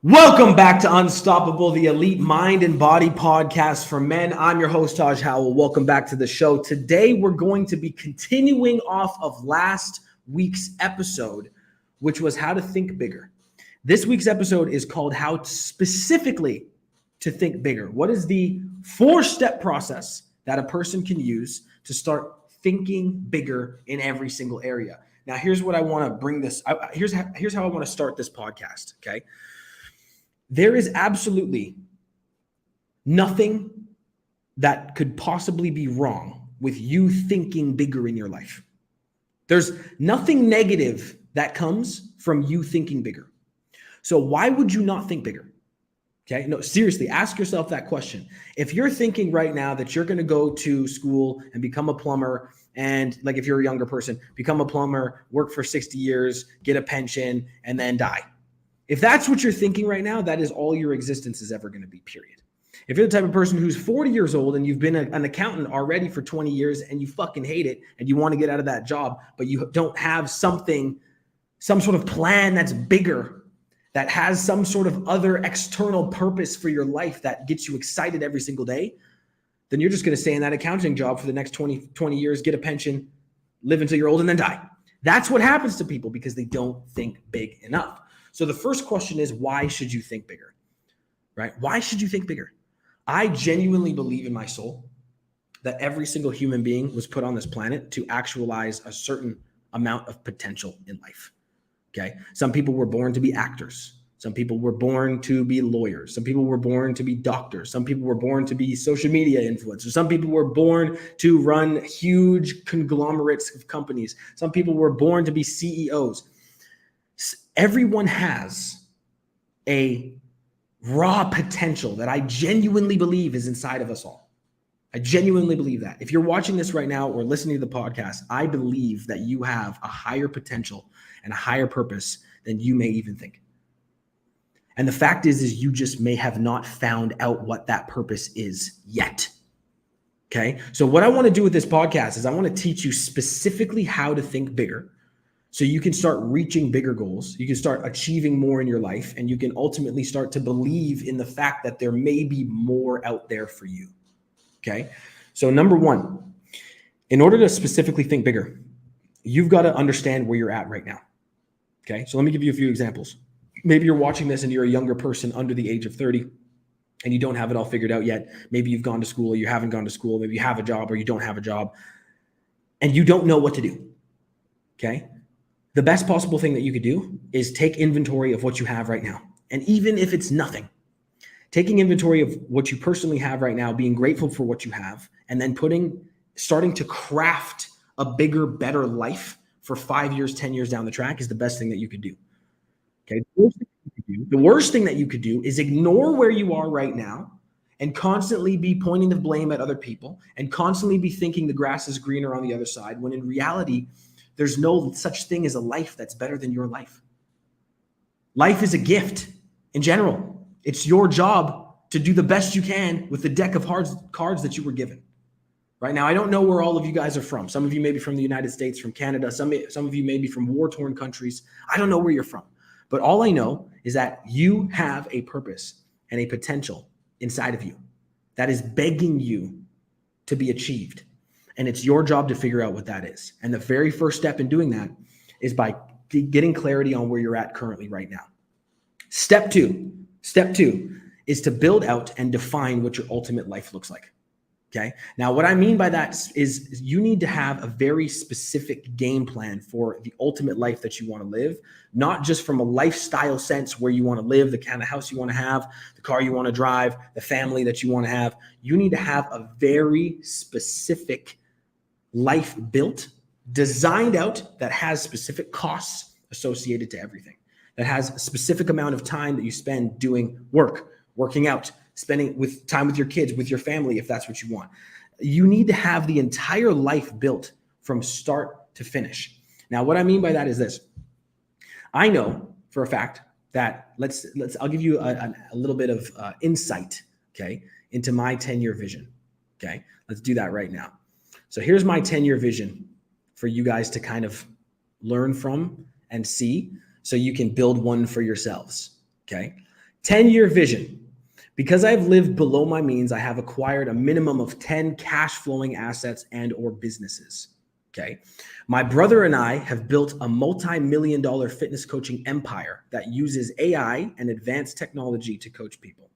Welcome back to Unstoppable, the elite mind and body podcast for men. I'm your host, Taj Howell. Welcome back to the show. Today, we're going to be continuing off of last week's episode, which was how to think bigger. This week's episode is called How Specifically to Think Bigger. What is the 4-step process that a person can use to start thinking bigger in every single area? Now, here's what I want to bring this. Here's how I want to start this podcast, okay? There is absolutely nothing that could possibly be wrong with you thinking bigger in your life. There's nothing negative that comes from you thinking bigger. So why would you not think bigger? Okay, no, seriously, ask yourself that question. If you're thinking right now that you're going to go to school and become a plumber, and like if you're a younger person, become a plumber, work for 60 years, get a pension, and then die. If that's what you're thinking right now, that is all your existence is ever going to be, period. If you're the type of person who's 40 years old and you've been an accountant already for 20 years and you fucking hate it and you want to get out of that job, but you don't have some sort of plan that's bigger, that has some sort of other external purpose for your life that gets you excited every single day, then you're just going to stay in that accounting job for the next 20 years, get a pension, live until you're old, and then die. That's what happens to people because they don't think big enough. So the first question is, why should you think bigger, right? Why should you think bigger? I genuinely believe in my soul that every single human being was put on this planet to actualize a certain amount of potential in life, okay? Some people were born to be actors. Some people were born to be lawyers. Some people were born to be doctors. Some people were born to be social media influencers. Some people were born to run huge conglomerates of companies. Some people were born to be CEOs. Everyone has a raw potential that I genuinely believe is inside of us all. I genuinely believe that. If you're watching this right now or listening to the podcast, I believe that you have a higher potential and a higher purpose than you may even think. And the fact is you just may have not found out what that purpose is yet. Okay? So what I want to do with this podcast is I want to teach you specifically how to think bigger, so you can start reaching bigger goals. You can start achieving more in your life, and you can ultimately start to believe in the fact that there may be more out there for you. Okay. So number one, in order to specifically think bigger, you've got to understand where you're at right now. Okay. So let me give you a few examples. Maybe you're watching this and you're a younger person under the age of 30 and you don't have it all figured out yet. Maybe you've gone to school or you haven't gone to school. Maybe you have a job or you don't have a job and you don't know what to do. Okay. The best possible thing that you could do is take inventory of what you have right now. And even if it's nothing, taking inventory of what you personally have right now, being grateful for what you have, and then starting to craft a bigger, better life for 5 years, 10 years down the track is the best thing that you could do. Okay. The worst thing that you could do is ignore where you are right now and constantly be pointing the blame at other people and constantly be thinking the grass is greener on the other side, when in reality, there's no such thing as a life that's better than your life. Life is a gift in general. It's your job to do the best you can with the deck of cards that you were given. Right now, I don't know where all of you guys are from. Some of you may be from the United States, from Canada. Some of you may be from war-torn countries. I don't know where you're from. But all I know is that you have a purpose and a potential inside of you that is begging you to be achieved. And it's your job to figure out what that is. And the very first step in doing that is by getting clarity on where you're at currently right now. Step two is to build out and define what your ultimate life looks like. Okay. Now, what I mean by that is you need to have a very specific game plan for the ultimate life that you want to live, not just from a lifestyle sense where you want to live, the kind of house you want to have, the car you want to drive, the family that you want to have. You need to have a very specific life built, designed out, that has specific costs associated to everything, that has a specific amount of time that you spend doing working out, spending time with your kids, with your family, if that's what you want. You need to have the entire life built from start to finish. Now, what I mean by that is this. I know for a fact that I'll give you a little bit of insight, okay, into my 10-year vision. Okay, let's do that right now. So here's my 10-year vision for you guys to kind of learn from and see, so you can build one for yourselves. Okay. 10-year vision. Because I've lived below my means, I have acquired a minimum of 10 cash flowing assets and or businesses. Okay. My brother and I have built a multi-million-dollar fitness coaching empire that uses AI and advanced technology to coach people.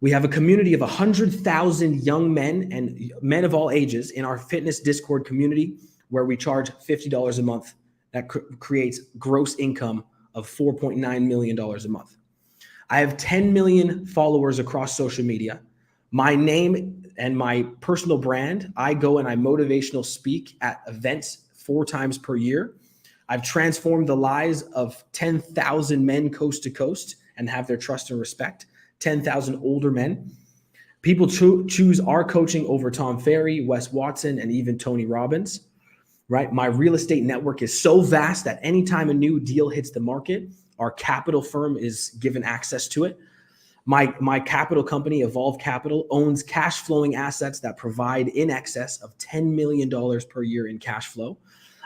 We have a community of 100,000 young men and men of all ages in our fitness Discord community, where we charge $50 a month. That creates gross income of $4.9 million a month. I have 10 million followers across social media. My name and my personal brand, I go and I motivational speak at events 4 times per year. I've transformed the lives of 10,000 men coast to coast and have their trust and respect. 10,000 older men. People choose our coaching over Tom Ferry, Wes Watson, and even Tony Robbins, right? My real estate network is so vast that anytime a new deal hits the market, our capital firm is given access to it. My capital company, Evolve Capital, owns cash flowing assets that provide in excess of $10 million per year in cash flow.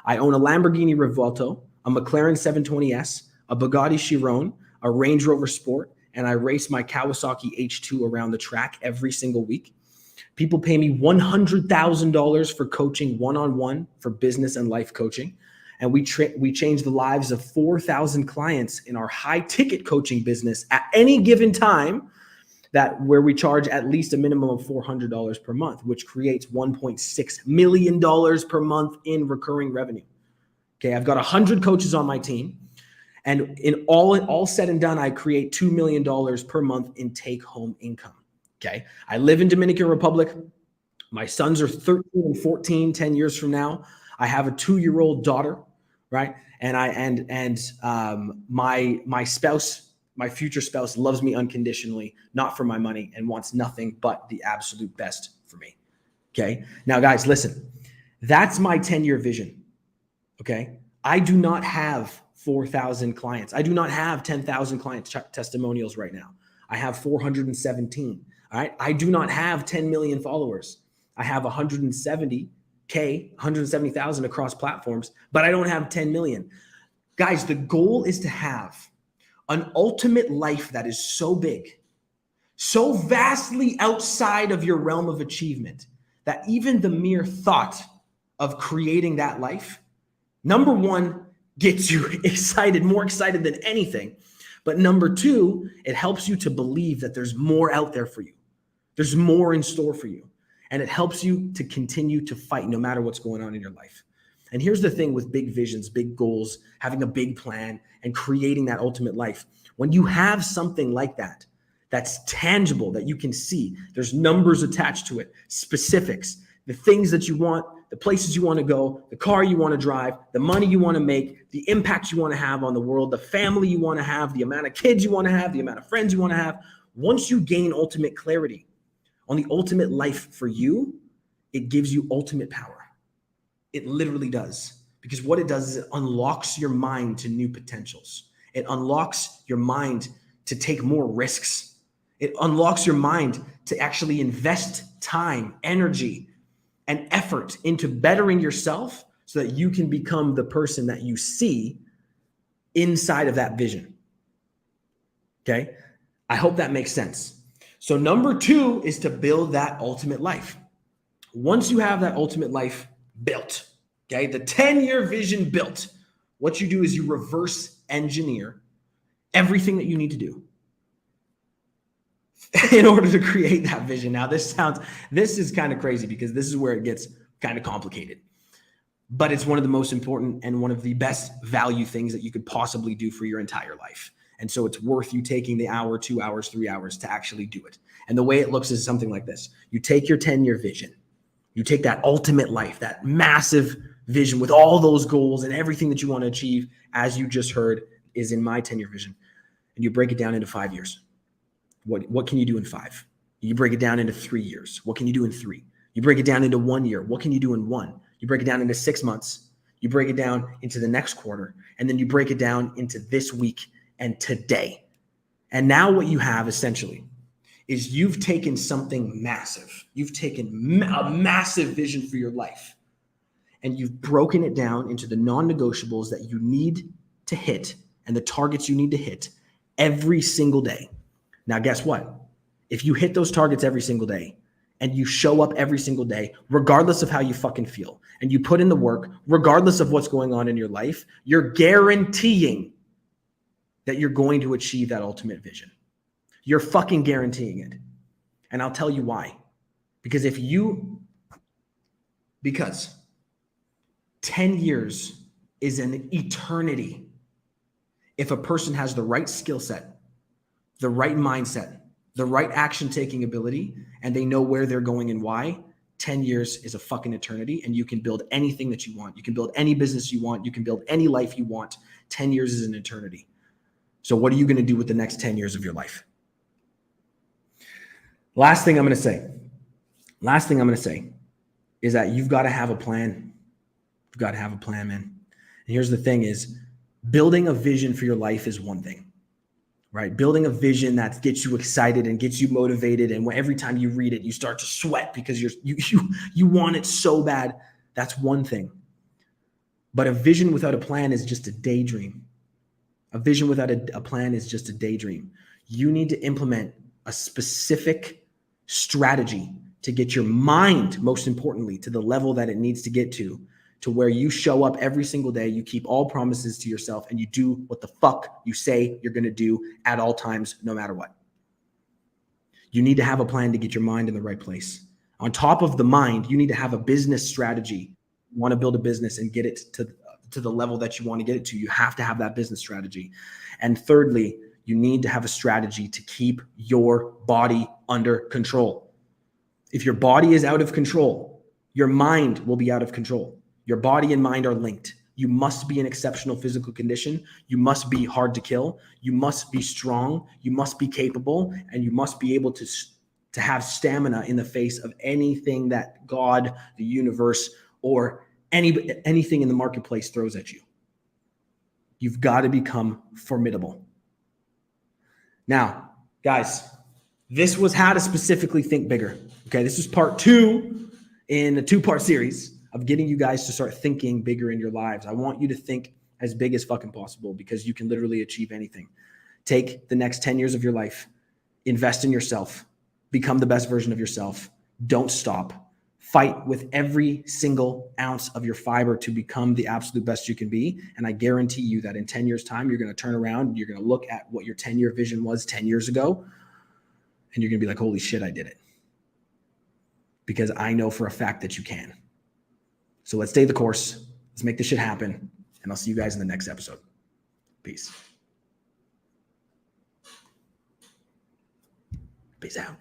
I own a Lamborghini Revuelto, a McLaren 720S, a Bugatti Chiron, a Range Rover Sport, and I race my Kawasaki H2 around the track every single week. People pay me $100,000 for coaching one-on-one for business and life coaching. And we change the lives of 4,000 clients in our high ticket coaching business at any given time, where we charge at least a minimum of $400 per month, which creates $1.6 million per month in recurring revenue. Okay, I've got 100 coaches on my team. And in all said and done, I create $2 million per month in take-home income. Okay, I live in Dominican Republic. My sons are 13 and 14, 10 years from now. I have a 2-year-old daughter, right? And my spouse, my future spouse, loves me unconditionally, not for my money, and wants nothing but the absolute best for me. Okay, now guys, listen, that's my 10-year vision. Okay, I do not have 4,000 clients. I do not have 10,000 client testimonials right now. I have 417. All right. I do not have 10 million followers. I have 170,000 across platforms, but I don't have 10 million. Guys, the goal is to have an ultimate life that is so big, so vastly outside of your realm of achievement, that even the mere thought of creating that life, number one, gets you excited, more excited than anything. But number two, it helps you to believe that there's more out there for you. There's more in store for you. And it helps you to continue to fight no matter what's going on in your life. And here's the thing with big visions, big goals, having a big plan and creating that ultimate life. When you have something like that, that's tangible, that you can see, there's numbers attached to it, specifics, the things that you want, the places you want to go, the car you want to drive, the money you want to make, the impact you want to have on the world, the family you want to have, the amount of kids you want to have, the amount of friends you want to have. Once you gain ultimate clarity on the ultimate life for you, it gives you ultimate power. It literally does. Because what it does is it unlocks your mind to new potentials. It unlocks your mind to take more risks. It unlocks your mind to actually invest time, energy, and effort into bettering yourself so that you can become the person that you see inside of that vision. Okay? I hope that makes sense. So number two is to build that ultimate life. Once you have that ultimate life built, okay, the 10-year vision built, what you do is you reverse engineer everything that you need to do in order to create that vision. Now, this is kind of crazy because this is where it gets kind of complicated, but it's one of the most important and one of the best value things that you could possibly do for your entire life. And so it's worth you taking the hour, 2 hours, 3 hours to actually do it. And the way it looks is something like this. You take your 10-year vision, you take that ultimate life, that massive vision with all those goals and everything that you want to achieve, as you just heard is in my 10-year vision, and you break it down into 5 years. What can you do in 5? You break it down into 3 years. What can you do in 3? You break it down into 1 year. What can you do in 1? You break it down into 6 months. You break it down into the next quarter. And then you break it down into this week and today. And now what you have essentially is you've taken something massive. You've taken a massive vision for your life. And you've broken it down into the non-negotiables that you need to hit and the targets you need to hit every single day. Now, guess what? If you hit those targets every single day and you show up every single day, regardless of how you fucking feel, and you put in the work, regardless of what's going on in your life, you're guaranteeing that you're going to achieve that ultimate vision. You're fucking guaranteeing it. And I'll tell you why. Because 10 years is an eternity. If a person has the right skill set, the right mindset, the right action-taking ability, and they know where they're going and why, 10 years is a fucking eternity, and you can build anything that you want. You can build any business you want. You can build any life you want. 10 years is an eternity. So what are you going to do with the next 10 years of your life? Last thing I'm going to say is that you've got to have a plan. You've got to have a plan, man. And here's the thing is, building a vision for your life is one thing, right? Building a vision that gets you excited and gets you motivated, and every time you read it, you start to sweat because you want it so bad. That's one thing. But a vision without a plan is just a daydream. A vision without a plan is just a daydream. You need to implement a specific strategy to get your mind, most importantly, to the level that it needs to get to where you show up every single day, you keep all promises to yourself, and you do what the fuck you say you're going to do at all times, no matter what. You need to have a plan to get your mind in the right place. On top of the mind, you need to have a business strategy. You want to build a business and get it to the level that you want to get it to. You have to have that business strategy. And thirdly, you need to have a strategy to keep your body under control. If your body is out of control, your mind will be out of control. Your body and mind are linked. You must be in exceptional physical condition. You must be hard to kill. You must be strong. You must be capable, and you must be able to have stamina in the face of anything that God, the universe, or anything in the marketplace throws at you. You've got to become formidable. Now, guys, this was how to specifically think bigger. Okay, this is part 2 in a 2-part series of getting you guys to start thinking bigger in your lives. I want you to think as big as fucking possible, because you can literally achieve anything. Take the next 10 years of your life, invest in yourself, become the best version of yourself. Don't stop. Fight with every single ounce of your fiber to become the absolute best you can be. And I guarantee you that in 10 years' time, you're going to turn around and you're going to look at what your 10-year vision was 10 years ago, and you're going to be like, holy shit, I did it. Because I know for a fact that you can. So let's stay the course. Let's make this shit happen. And I'll see you guys in the next episode. Peace. Peace out.